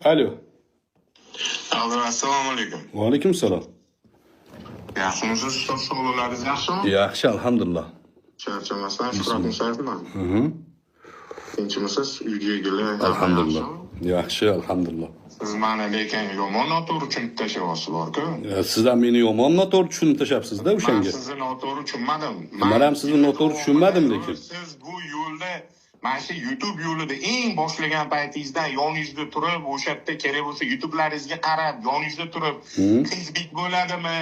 Alo. Allo, assalomu alaykum. Va alaykum salom. Yaxshimisiz? Sog'lig'ingiz yaxshimi? Yaxshi, alhamdulillah. Charchamasdan, Shuhrat Musayevman. Tinchmisiz? Uydagilar Alhamdulillah. Yaxshi, alhamdulillah. Siz meni lekin yomon noto'g'ri tushunib tashyapsiz bor-ku. Sizlar meni yomon noto'g'ri tushunib tashyapsiz-da Men o'shanga. sizni noto'g'ri tushunmadim. Men ham sizni noto'g'ri tushunmadim lekin. Siz bu yo'lda mana shu YouTube yo'lida eng boshlagan paytingizdan yoningizda turib, o'sha yerda kerak bo'lsa YouTube'laringizga qarab, yoningizda turib, Xizbik bo'ladimi,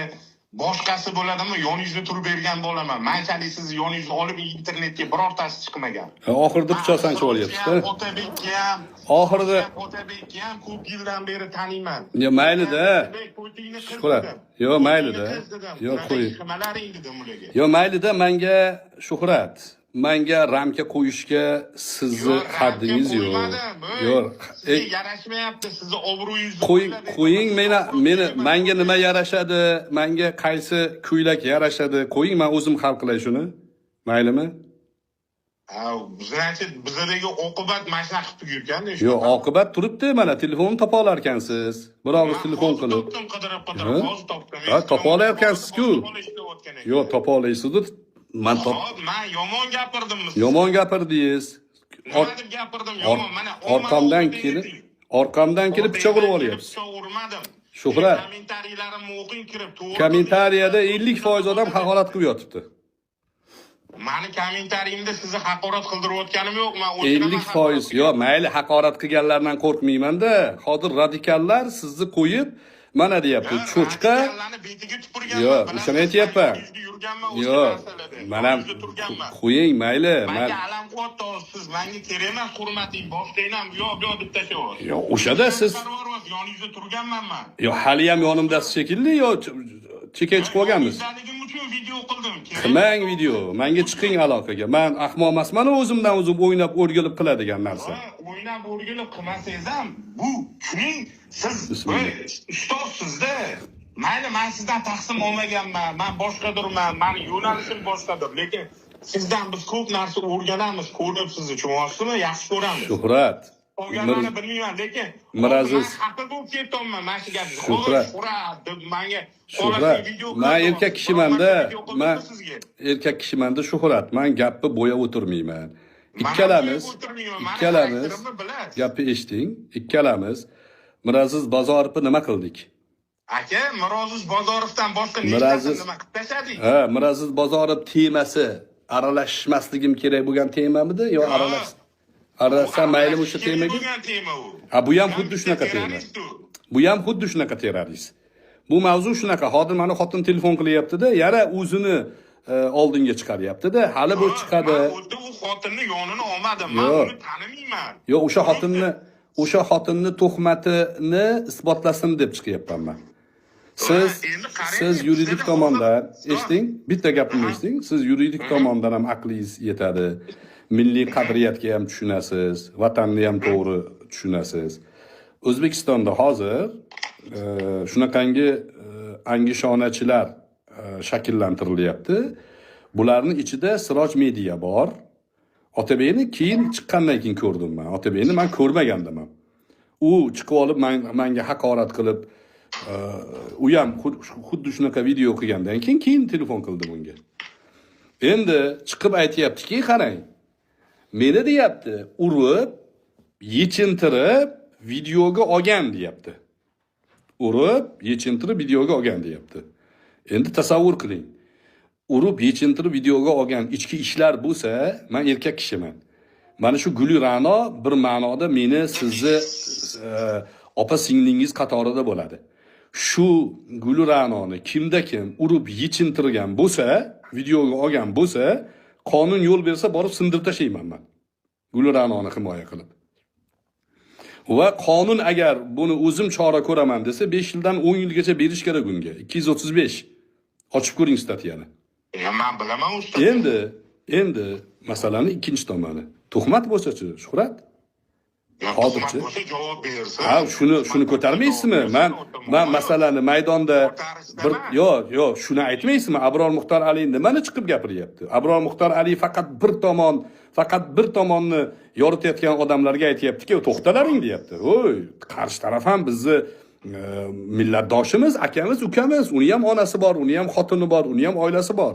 boshqasi bo'ladimi, yoningizda turib bergan bo'laman. Manchalik siz yoningizga olib internetga birortasi chiqmagan. Oxirida pichoq sanchib olyapsiz-da. Otabekni ham, Oxirida Otabekni ham ko'p yildan beri taniyman. yo mayli-da. Shuhrat. Yo mayli-da. Yo qo'y. Yo mayli-da, menga Shuhrat. Menga ramka qo'yishga sizni haddingiz yo'q. Yo'q. Sizga yarashmayapti, sizni obro'yingizni Qo'ying menga nima yarashadi? Menga qaysi ko'ylak yarashadi? Qo'ying, men o'zim hal qilay shuni. Maylimi? bizdagi oqibat mana shunaqa qilib yurganda. Yo'q, oqibat turibdi, mana telefonni topa olar ekansiz. Bir og'iz telefon qilib. Qidirib hozir topdim. Ha, topa olayotgansiz-ku. Yo'q, topa olaysiz-ku. Men yomon gapirdimmi? Yomon gapirdingiz. Nima deb gapirdim yomon? Mana orqamdan kelib pichoq urib olyapsiz. Pichoq urmadim. Shuhrat. Kommentariyalarni o'qing kirib, to'g'ri. Kommentariyada 50% odam haqorat qilib yotibdi. Mani kommentariyimda sizni haqorat qildirayotganim yo'q. Men 50%. Yo'q, mayli haqorat qilganlardan qo'rqmayman-da. Hozir radikallar sizni qo'yib mana deyapti, cho'chqa. Yo'q, o'shani aytyapman. Yo'q, men ham qo'ying, mayli. Menga alam qilyapti, siz menga kerak emas, hurmating, boshlayman, yo'q deb tashlayapsiz. Yo'q, o'shada siz yoningizda turganman men. Yo'q, hali ham yonimdasiz shekilli, yo'q, chekay chiqib olganmiz. Sizlarning uchun video qildim. Qilmang video. Menga chiqing aloqaga. Men ahmoq emasman, o'zimdan o'zim o'ynab o'rgilib qiladigan narsa. O'ynab o'rgilib qilmasangiz ham, bu kuning siz ustozsizda. Mayli, men sizdan taqsim olmaganman, men boshqadirman, meni yo'nalishim boshqadir, lekin sizdan biz ko'p narsa o'rganamiz, ko'rib sizni tushunyapsizmi? Yaxshi ko'ramiz. Shuhrat. Qolganlarni bilmayman, lekin Miraziz. haqida bo'lib ketyapman mana shu gapni. Shuhrat deb menga Shuhrat. Men erkak kishiman-da. Men erkak kishiman-da, Shuhrat. Men gapni bo'yab o'tirmayman. Ikkalamiz gapni eshiting. Ikkalamiz Miraziz Bozorovni nima qildik? Aka, Miraziz Bozorovdan boshqa nima qilib tashladik? Ha, Miraziz Bozorov temasi aralashmasligim kerak bo'lgan temamidi yo aralashsa maylimi o'sha temaga? Ha, bu ham xuddi shunaqa tema. Bu ham xuddi shunaqa terrorist. Bu mavzu shunaqa. Hozir mana xotin telefon qilyapti-da, yana o'zini oldinga chiqaryapti-da. Hali bu chiqadi. Xuddi u xotinni yonini olmadim. Men uni tanimayman. Yo'q, o'sha xotinni tuhmatini isbotlasin deb chiqyapman men. Siz yuridik tomondan eshiting, bitta gapimni eshiting. Siz yuridik tomondan ham aqlingiz yetadi. Milliy qadriyatga ham tushunasiz, vatanni ham to'g'ri tushunasiz. O'zbekistonda hozir shunaqangi angishonachilar shakllantirilyapti. Bularning ichida Siroj Media bor. Otabekni keyin chiqqandan keyin ko'rdim men. Otabekni men ko'rmagandim. U chiqib olib menga haqorat qilib, u ham xuddi shunaqa video qilgandan keyin telefon qildim unga. Endi chiqib aytayaptiki, qarang. Meni deyapti, urib, yechintirib videoga olgan deyapti. Urib, yechintirib videoga olgan deyapti. Endi tasavvur qiling. Urib, yechintirib videoga olgan ichki ishlar bo'lsa, men erkak kishiman. Mana shu Guli Ra'no bir ma'noda meni sizni opa singlingiz qatorida bo'ladi. Shu Guli Ra'noni kimda kim urib yechintirgan bo'lsa, videoga olgan bo'lsa, qonun yo'l bersa borib sindirib tashlayman men. Guli Ra'noni himoya qilib. Va qonun agar buni o'zim chora ko'raman desa, 5 yildan 10 yilgacha berish kerak unga. 235. Ochib ko'ring statiyani. Men bilaman usta. Endi masalani ikkinchi tomoni. Tuhmat bo'lsa-chi, Shuhrat? Hozirchi. bo'lsa javob bersin. Ha, shuni ko'tarmaysizmi? Men masalani maydonda yo'q, shuni aytmaysizmi? Abror Muxtor Ali nimani chiqib gapiryapti? Abror Muxtor Ali faqat bir tomonni yoritayotgan odamlarga aytayaptiki, to'xtalaring deyapti. Voy, qarshi taraf ham bizni millatdoshimiz, akamiz, ukamiz, uni ham onasi bor, uni ham xotini bor, uni ham oilasi bor.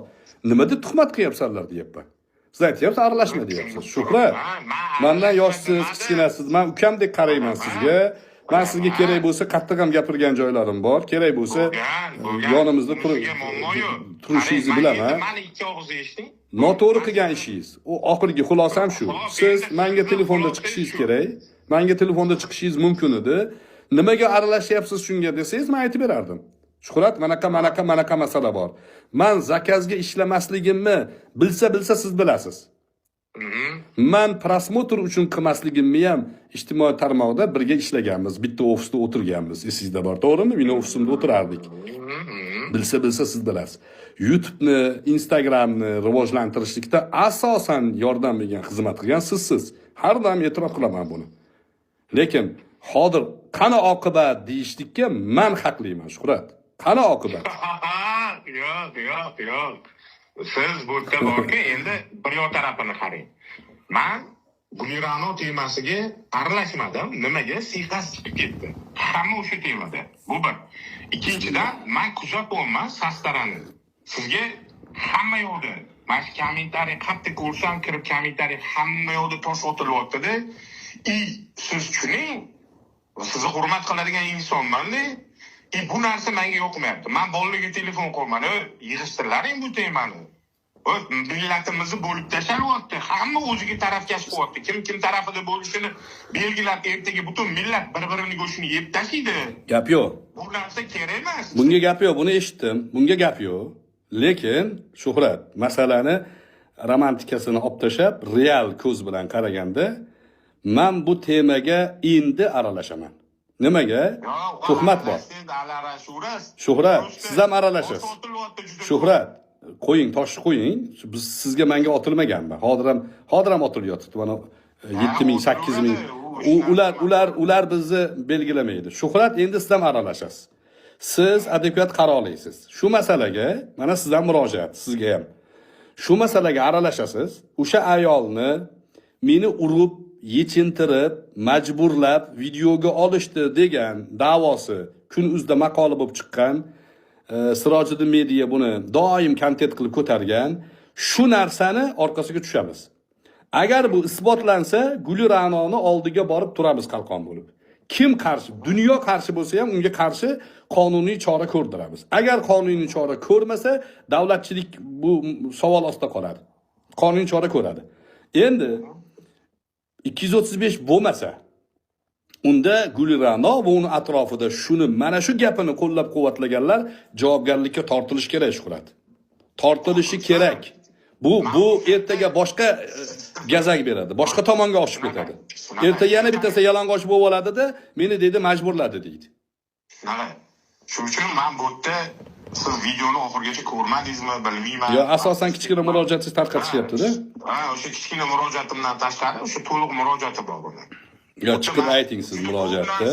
Nima deb tuhmat qilyapsanlar deyapman. Siz aytyapsiz, aralashma deyapsiz. Shuhrat, mendan yoshsiz, kichkinasiz. Men ukamdek qarayman sizga. Men sizga kerak bo'lsa qattiq ham gapirgan joylarim bor. Kerak bo'lsa yonimizda turishingizni bilaman. Mani ikki og'iz eshiting. Noto'g'ri qilgan ishingiz. U oxirgi xulosam shu. Siz menga telefonda chiqishingiz kerak. Menga telefonda chiqishingiz mumkin edi. Nimaga aralashyapsiz shunga desangiz, men aytib berardim. Shuhrat, manaqa masala bor. Men zakazga ishlamasligimni bilsa siz bilasiz. Men prosmotr uchun qilmasligimni ham ijtimoiy tarmoqda birga ishlaganmiz, bitta ofisda o'tirganmiz. Esingizda bor, to'g'rimi? Meni ofisimda o'tirardik. Bilsa siz bilasiz. YouTube'ni, Instagram'ni rivojlantirishlikda asosan yordam bergan, xizmat qilgan sizsiz. Har doim e'tirof qilaman buni. Lekin hozir qani oqibat deyishlikka men haqliman, Shuhrat. Qani oqibat? Yo'q. Siz bu yerda borki, endi bir yo'l tarafini qarang. Men Gulirano temasiga aralashmadim. Nimaga? Siyqas chiqib ketdi. Hamma o'sha temada. Bu bir. Ikkinchidan, men kuzatyapman Sastarani. Sizga hamma yo'lda, mana shu kommentariy qattiq ko'rsam, kirib kommentariy hamma yo'lda tosh otilyapti-da. Siz tushuning, sizni hurmat qiladigan insonman-da. Bu narsa menga yoqmayapti. Men bolalarga telefon qo'yman, yig'ishtirlaring bu temani. Millatimizni bo'lib tashlayapti. Hamma o'ziga tarafkash qilyapti. Kim tarafida bo'lishini belgilab, ertaga butun millat bir-birini go'shtini yeb tashlaydi. Gap yo'q. Bu narsa kerak emas. Bunga gap yo'q, buni eshitdim. Bunga gap yo'q. Lekin Shuhrat, masalani romantikasini olib tashlab, real ko'z bilan qaraganda, men bu temaga endi aralashaman. Nimaga? Tuhmat bor. Shuhrat, siz ham aralashasiz. Shuhrat, qo'ying, toshni qo'ying. Biz sizga menga otilmaganman. Hozir ham otilyapti. Mana 7000, 8000. Ular bizni belgilamaydi. Shuhrat, endi siz ham aralashasiz. Siz adekvat qaror olasiz. Shu masalaga, mana sizdan murojaat, sizga ham. Shu masalaga aralashasiz. O'sha ayolni meni urib, yechintirib, majburlab videoga olishdi degan da'vosi Kun.uzda maqola bo'lib chiqqan, Sirojiddin Media buni doim kontent qilib ko'targan, shu narsani orqasiga tushamiz. Agar bu isbotlansa, Gulira'noni oldiga borib turamiz qalqon bo'lib. Kim qarshi? Dunyo qarshi bo'lsa ham unga qarshi qonuniy chora ko'rdiramiz. Agar qonuniy chora ko'rmasa, davlatchilik bu savol ostida qoladi. Qonuniy chora ko'radi. Endi 235 bo'lmasa, unda Gulira'no va uni atrofida shuni mana shu gapini qo'llab-quvvatlaganlar javobgarlikka tortilishi kerak, Shuhrat. Tortilishi kerak. Bu ertaga boshqa gazak beradi, boshqa tomonga oshib ketadi. Ertaga yana bittasi yalang'och bo'lib oladi-da, meni deydi majburladi deydi. Shuning uchun men bu yerda siz videoni oxirigacha ko'rmadingizmi, bilmayman. Yo, asosan kichkina murojaatingiz tarqatishyapti-da. O'sha kichkina murojaatimdan tashqari o'sha to'liq murojaati bor buni. Yo, chiqib ayting siz murojaatda.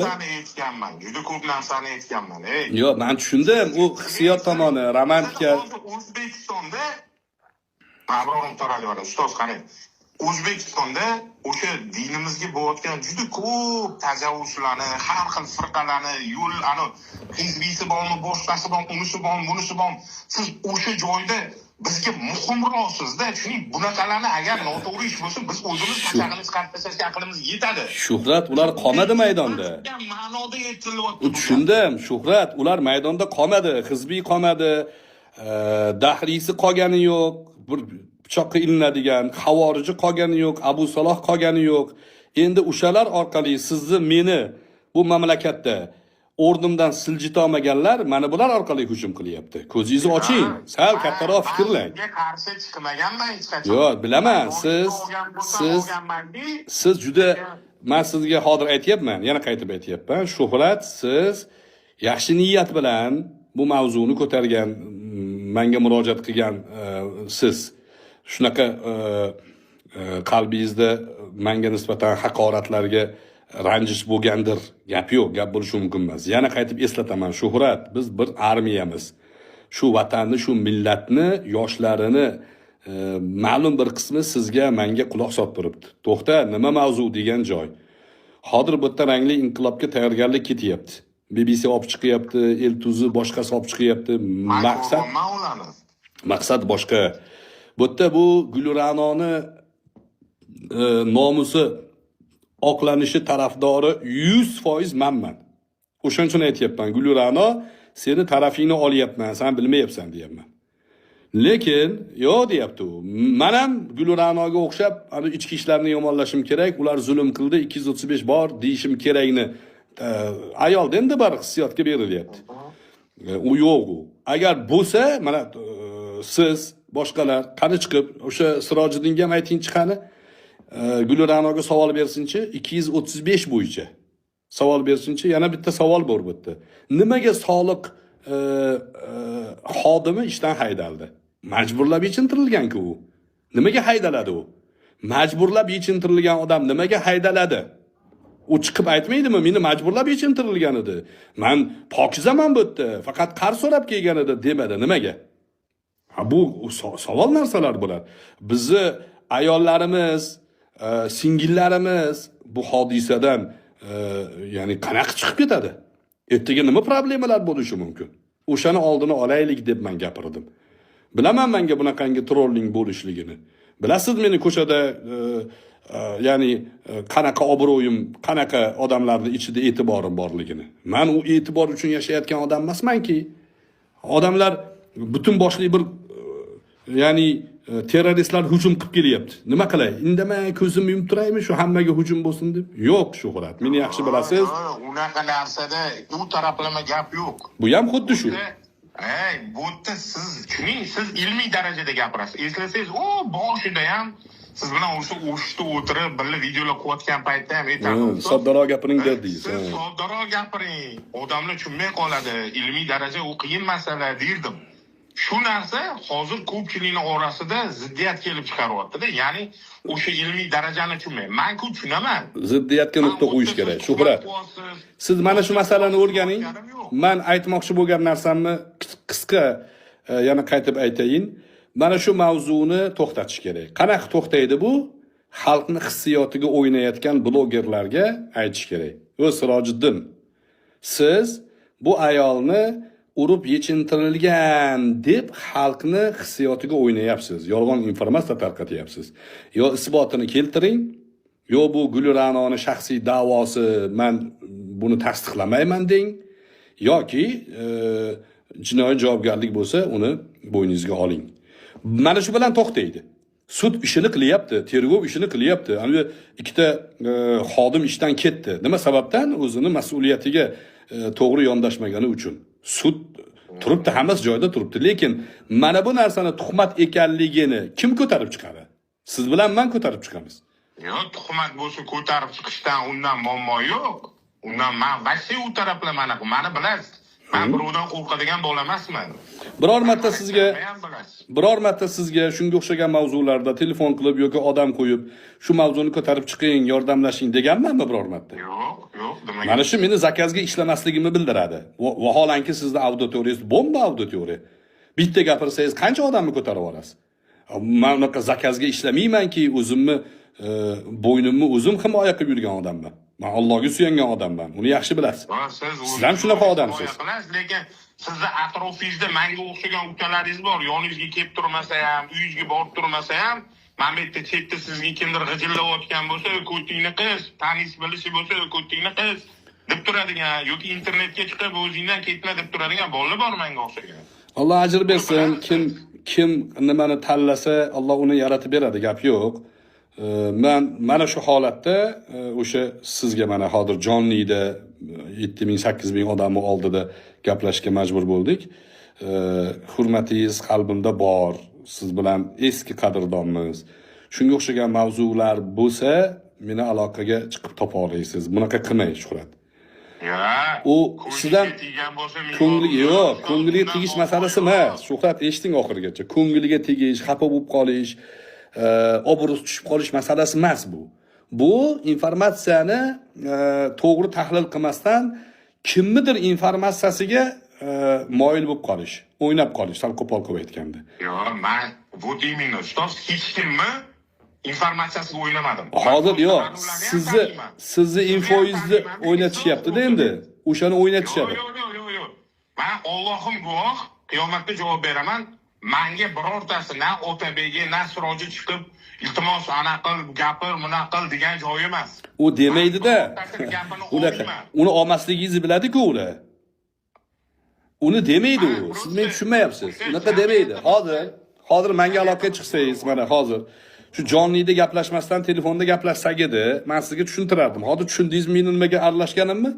Juda ko'p narsani aytganman. Yo, men tushundim. U hissiyot tomoni, romantika. O'zbekistonda Abror Muxtor ustoz qarang. O'zbekistonda o'sha dinimizga bo'layotgan juda ko'p tajovuzlarni, har xil firqalarni, hizbiysi bormi, boshqasi bormi, unisi bormi, bunisi bormi, siz o'sha joyda bizga muhimroqsizda, tushuning, bunaqalarni agar noto'g'ri ish bo'lsa, biz o'zimiz mashaqini chiqarib tashlashga aqlimiz yetadi. Shuhrat, ular qolmadi maydonda. Ma'noda aytilyapti. Tushundim, Shuhrat, ular maydonda qolmadi, hizbiy qolmadi, dahriysi qolgani yo'q, bir pichoqqa ilinadigan, havoriji qolgani yo'q, Abu Saloh qolgani yo'q. Endi o'shalar orqali sizni meni bu mamlakatda o'rnimdan siljita olmaganlar mana bular orqali hujum qilyapti. Ko'zingizni oching, sal kattaroq fikrlang. Sizga qarshi chiqmaganman hech qachon. Yo'q, bilaman, siz juda, men sizga hozir aytayapman, yana qaytib aytayapman. Shuhrat, siz yaxshi niyat bilan bu mavzuni ko'targan, menga murojaat qilgan siz shunaqa qalbingizda menga nisbatan haqoratlarga ranjish bo'lgandir. Gap yo'q, gap bo'lishi mumkin emas. Yana qaytib eslataman, Shuhrat, biz bir armiyamiz. Shu vatanni, shu millatni, yoshlarini ma'lum bir qismi sizga, menga quloq solib turibdi. To'xta, nima mavzu degan joy. Hozir bu yerda rangli inqilobga tayyorgarlik ketyapti. BBC olib chiqyapti, Eltuzi boshqasi olib chiqyapti. Maqsad boshqa. Bu yerda bu Gulranoni nomusi oqlanishi tarafdori 100% manman. O'shaning uchun aytyapman, Gulrano, seni tarafingni olyapman, sen bilmayapsan deyapman. Lekin yo'q deyapti u. Men ham Gulranoga o'xshab, ana ichki ishlarni yomonlashim kerak, ular zulm qildi, 235 bor deyishim kerakni ayolda endi bir hissiyotga berilyapti. U yo'q u. Agar bo'lsa, mana siz boshqalar qani chiqib, o'sha Sirojiddinga ham ayting chiqani, Gulranoga savol bersinchi, 235 bo'yicha. Savol bersinchi, yana bitta savol bor bu yerda. Nimaga soliq xodimi ishdan haydaldi? Majburlab yechintirilgan-ku u. Nimaga haydaladi u? Majburlab yechintirilgan odam nimaga haydaladi? U chiqib aytmaydimi, meni majburlab yechintirilgan edi. Men pokizaman bu yerda, faqat qarz so'rab kelgan edi demadi. Nimaga? Bu savol narsalar bular. Bizni ayollarimiz, singillarimiz bu hodisadan ya'ni qanaqa chiqib ketadi? Ertaga nima problemalar bo'lishi mumkin? O'shani oldini olaylik deb men gapirdim. Bilaman menga bunaqangi trolling bo'lishligini. Bilasiz meni ko'chada ya'ni qanaqa obro'yim, qanaqa odamlarning ichida e'tiborim borligini. Men u e'tibor uchun yashayotgan odam emasmanki. Odamlar butun boshli bir ya'ni terroristlar hujum qilib kelyapti. Nima qilay? Indamay ko'zimni yumib turaymi shu hammaga hujum bo'lsin deb? Yo'q, Shuhrat. Meni yaxshi bilasiz. Unaqa narsada u taraflama gap yo'q. Bu ham xuddi shu. Bu yerda siz tushuning, siz ilmiy darajada gapirasiz. Eslasangiz, boshida ham siz bilan o'sha o'shda o'tirib, birga videolar qilayotgan paytda ham aytamiz. Soddaroq gapiring dedingiz. Siz soddaroq gapiring. Odamlar tushunmay qoladi. Ilmiy daraja u qiyin masala derdim. Shu narsa hozir ko'pchilikning orasida ziddiyat kelib chiqaryapti-da. Ya'ni o'sha ilmiy darajani tushunmayman. Men-ku tushunaman. Ziddiyatga nuqta qo'yish kerak. Shuhrat. Siz mana shu masalani o'rganing. Men aytmoqchi bo'lgan narsamni qisqa yana qaytib aytayin. Mana shu mavzuni to'xtatish kerak. Qanaqa to'xtaydi bu? Xalqning hissiyotiga o'ynayotgan blogerlarga aytish kerak. O'z Sirojiddin, siz bu ayolni urib yechintirilgan deb xalqni hissiyotiga o'ynayapsiz. Yolg'on informatsiya tarqatyapsiz. Yo isbotini keltiring, yo bu Gulranoni shaxsiy da'vosi, men buni tasdiqlamayman deng, yoki jinoiy javobgarlik bo'lsa, uni bo'yningizga oling. Mana shu bilan to'xtaydi. Sud ishini qilyapti, tergov ishini qilyapti. Ana ikkita xodim ishdan ketdi. Nima sababdan? O'zini mas'uliyatiga to'g'ri yondashmagani uchun. Sud turibdi, hammasi joyida turibdi. Lekin mana bu narsani tuhmat ekanligini kim ko'tarib chiqadi? Siz bilan men ko'tarib chiqamiz. Yo'q, tuhmat bo'lsa ko'tarib chiqishdan undan muammo yo'q. Undan men vasi u taraflamani, meni bilasiz. Men birovdan qo'rqadigan bola emasman. Biror marta sizga shunga o'xshagan mavzularda telefon qilib yoki odam qo'yib, shu mavzuni ko'tarib chiqing, yordamlashing deganmanmi biror marta? Yo'q, demak. Mana shu meni zakazga ishlamasligimni bildiradi. Vaholanki sizning auditoriyangiz bomba auditoriya. Bitta gapirsangiz qancha odamni ko'tarib olasiz? Men unaqa zakazga ishlamaymanki, o'zimni bo'ynimni o'zim himoya qilib yurgan odamman. Men Allohga suyangan odamman. Uni yaxshi bilasiz. Siz ham shunaqa odamsiz. Lekin sizni atrofingizda menga o'xshagan ukalaringiz bor. Yoningizga kelib turmasa ham, uyingizga borib turmasa ham, men bu yerda chetda sizga kimdir g'ijillayotgan bo'lsa, ko'tingni qis, tanish bilishi bo'lsa, ko'tingni qis deb turadigan yoki internetga chiqib o'zingdan ketma deb turadigan bolalar bor menga o'xshagan. Alloh ajr bersin. Kim nimani tanlasa, Alloh uni yaratib beradi, gap yo'q. Men mana shu holatda o'sha sizga mana hozir jonlida 7000-8000 odamning oldida gaplashishga majbur bo'ldik. Hurmatingiz qalbimda bor. Siz bilan eski qadrdonmiz. Shunga o'xshagan mavzular bo'lsa, meni aloqaga chiqib topa olasiz. Bunaqa qilmang, Shuhrat. U sizdan ko'ngliga tegish masalasi emas. Shuhrat, eshiting oxirigacha. Ko'ngliga tegish, xafa bo'lib qolish, obro'si tushib qolish masalasi emas bu. Bu informatsiyani to'g'ri tahlil qilmasdan kimnidir informatsiyasiga moyil bo'lib qolish, o'ynab qolish, sal qo'pol qilib aytganda. Yo'q, men bu deyman, ustoz, hech kimni informatsiyasiga o'ynamadim. Hozir yo'q, sizni infoingizni o'ynatishyapti-da endi. O'shani o'ynatishadi. Yo'q. Men Allohim guvoh, qiyomatda javob beraman. Menga birortasi na Otabega, na Siroji chiqib, iltimos ana qil, gapir, buna qil degan joy emas. U demaydi-da. Uni olmasligingizni biladi-ku ular. Uni demaydi u. Siz meni tushunmayapsiz. Unaqa demaydi. Hozir menga aloqaga chiqsangiz, mana hozir shu jonlida gaplashmasdan telefonda gaplashsak edi, men sizga tushuntirardim. Hozir tushundingizmi meni nimaga aralashganimni?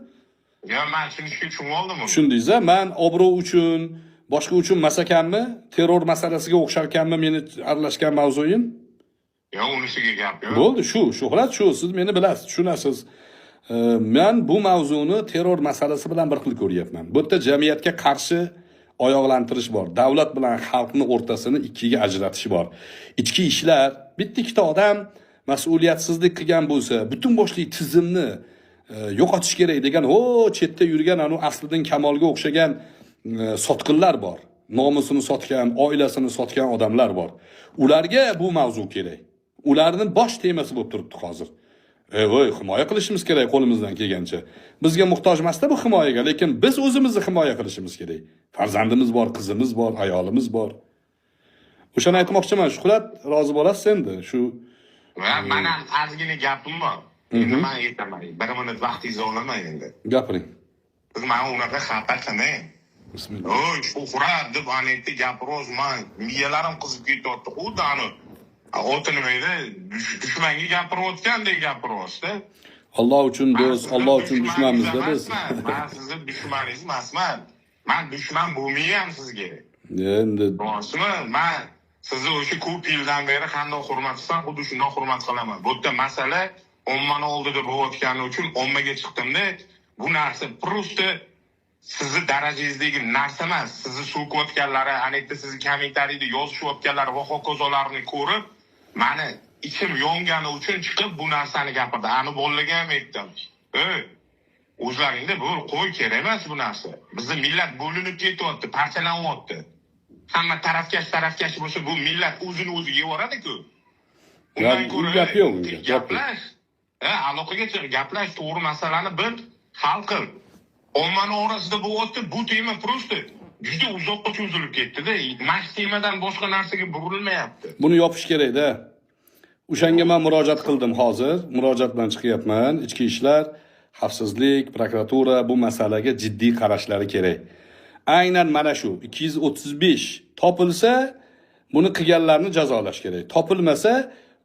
Yo, men tushunib oldim. Tushundingiz-a? Men obro' uchun, boshqa uchun masakanmi? Terror masalasiga o'xsharkanmi meni aralashgan mavzuim? Yo, unisiga gap yo'q. Bo'ldi, shuhrat shu, siz meni bilasiz, tushunasiz. Men bu mavzuni terror masalasi bilan bir xil ko'ryapman. Bu yerda jamiyatga qarshi oyoqlantirish bor. Davlat bilan xalqni o'rtasini ikkiga ajratish bor. Ichki ishlar, bitta-ikkita odam mas'uliyatsizlik qilgan bo'lsa, butun boshli tizimni yo'qotish kerak degan, chetda yurgan anu aslidan kamolga o'xshagan sotqinlar bor. Nomusini sotgan, oilasini sotgan odamlar bor. Ularga bu mavzu kerak. Ularni bosh temasi bo'lib turibdi hozir. Voy, himoya qilishimiz kerak qo'limizdan kelgancha. Bizga muhtoj emas-da bu himoyaga, lekin biz o'zimizni himoya qilishimiz kerak. Farzandimiz bor, qizimiz bor, ayolimiz bor. O'shani aytmoqchiman, Shuhrat, rozi bo'lasiz endi shu. Mana ozgina gapim bor. Endi men aytaman. 1 minut vaqtingizni olaman endi. Gapiring. Siz meni unaqa xafa qilmang. Bismillah. Oy, Shuhrat deb anetda gapirasiz, men miyalarim qizib ketyapti. Xuddi ani oti nimaydi, dushmanga gapirayotgandek gapiryapsiz-da. Alloh uchun do'st, Alloh uchun dushmanmiz-da biz. Men sizni dushmaningiz emasman. Men dushman bo'lmayman sizga. Endi Rostmi? Men sizni o'sha ko'p yildan beri qanday hurmat qilsam, xuddi shunday hurmat qilaman. Bu yerda masala ommani oldida bo'layotgani uchun ommaga chiqdimda, bu narsa prosta sizni darajangizdagi narsa emas. Sizni so'kayotganlari, anetda sizni kommentariyada yozishayotganlari va hokazolarni ko'rib, meni ichim yongani uchun chiqib bu narsani gapirdi. Ani bolaga ham aytdim. O'zlaringda bu qo'y kerak emas bu narsa. Bizning millat bo'linib ketyapti, parchalanyapti. Hamma tarafkash bo'lsa bu millat o'zini o'zi yevoradi-ku. Undan ko'ra gap yo'q, gaplash. Aloqaga chiq, gaplash, to'g'ri masalani bil, hal qil. Ommani orasida bo'lyapti, bu tema prosta juda uzoqqa cho'zilib ketdi-da. Mash temadan boshqa narsaga burilmayapti. buni yopish kerak-da. O'shanga men murojaat qildim hozir. Murojaat bilan chiqyapman. Ichki ishlar, xavfsizlik, prokuratura bu masalaga jiddiy qarashlari kerak. Aynan mana shu 235 topilsa, buni qilganlarni jazolash kerak. Topilmasa,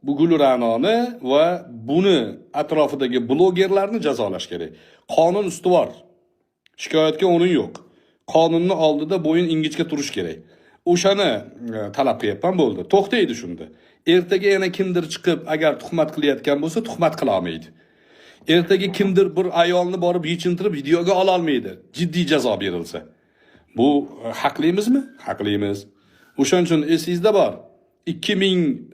bu Gulranoni va buni atrofidagi blogerlarni jazolash kerak. Qonun ustuvor. Shikoyatga o'rin yo'q. Qonunni oldida bo'yin ingichka turish kerak. O'shani talab qilyapman, bo'ldi. To'xtaydi shunda. Ertaga yana kimdir chiqib, agar tuhmat qilayotgan bo'lsa, tuhmat qila olmaydi. Ertaga kimdir bir ayolni borib yechintirib videoga ola olmaydi. Jiddiy jazo berilsa. Bu haqlimizmi? Haqlimiz. O'shaning uchun esingizda bor. 2000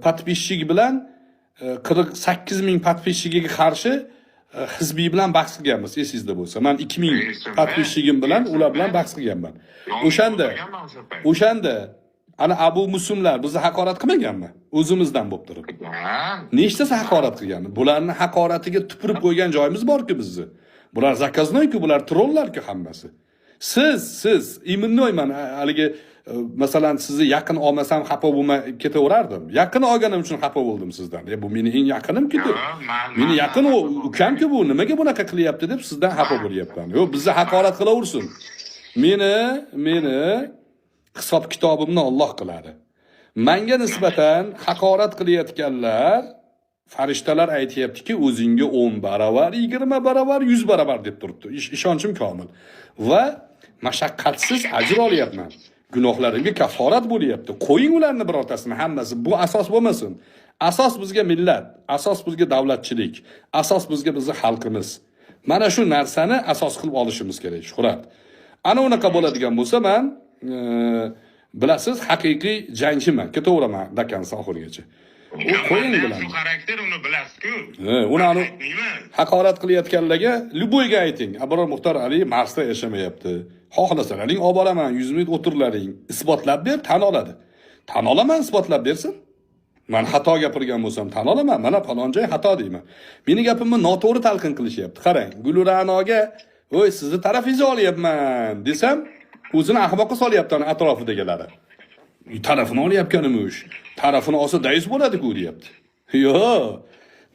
podpисчик bilan 48 ming podpисчиgiga qarshi hizbiy bilan bahs qilganmiz, esingizda bo'lsa. Men 2000 podpисчигim bilan ular bilan bahs qilganman. O'shanda ana Abu Muslimlar bizni haqorat qilmaganmi? O'zimizdan bo'lib turib. Nechtasi haqorat qilgan? Bularni haqoratiga tupurib qo'ygan joyimiz bor-ku bizni. Bular zakaznoy-ku, bular trollar-ku hammasi. Siz iminnoyman haligi masalan sizni yaqin olmasam xafa bo'lmay ketaverardim. Yaqin olganim uchun xafa bo'ldim sizdan. Bu meni eng yaqinim-ku. Meni yaqin ukam-ku bu. Nimaga bunaqa qilyapti deb sizdan xafa bo'lyapman. Yo'q, bizni haqorat qilaversin. Meni hisob kitobimni Alloh qiladi. Menga nisbatan haqorat qilayotganlar farishtalar aytayaptiki, o'zingga 10 barobar, 20 barobar, 100 barobar deb turibdi. Ishonchim komil. Va mashaqqatsiz ajr olyapman. Gunohlarimga kafforat bo'lyapti. Qo'ying ularni birortasini, hammasi. Bu asos bo'lmasin. Asos bizga millat, asos bizga davlatchilik, asos bizning xalqimiz. Mana shu narsani asos qilib olishimiz kerak, Shuhrat. Ana unaqa bo'ladigan bo'lsa, men bilasiz, haqiqiy jangchiman. Ketaveraman dakan oxirigacha. qo'ying Menda ham bilan. shu xarakter, uni bilasiz-ku. Uni anu Aytmayman. haqorat qilayotganlarga Luboyga ayting. Abror Muxtor Ali Marsda yashamayapti. Xohlasalaring olib boraman, 100 minut o'tirlaring. Isbotlab ber, tan oladi. Tan olaman, isbotlab bersin. Men xato gapirgan bo'lsam tan olaman. Mana falon joy xato deyman. Meni gapimni noto'g'ri talqin qilishyapti. Qarang, Guluranoga, "Voy, sizni tarafingizni olyapman" desam, o'zini ahmoqqa solyapti ana atrofidagilar. Tarafini olyapganimish. Tarafini olsa dayus bo'ladi-ku deyapti. Yo'q.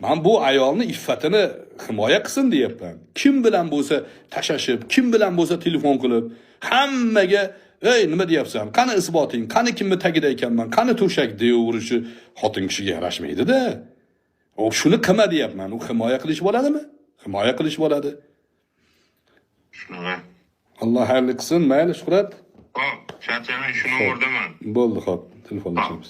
Men bu ayolni iffatini himoya qilsin deyapman. Kim bilan bo'lsa tashashib, kim bilan bo'lsa telefon qilib, hammaga "Ey, nima deyapsan? Qani isboting? Qani kimni tagida ekanman? Qani to'shak deyaverishi xotin kishiga yarashmaydi-da." O shuni qilma deyapman. U himoya qilish bo'ladimi? Himoya qilish bo'ladi. Shunaqa. Alloh xayrli qilsin. Mayli, Shuhrat. Hop, charchaman, shuni o'rdaman. Bo'ldi, xo'p. Telefonlashamiz.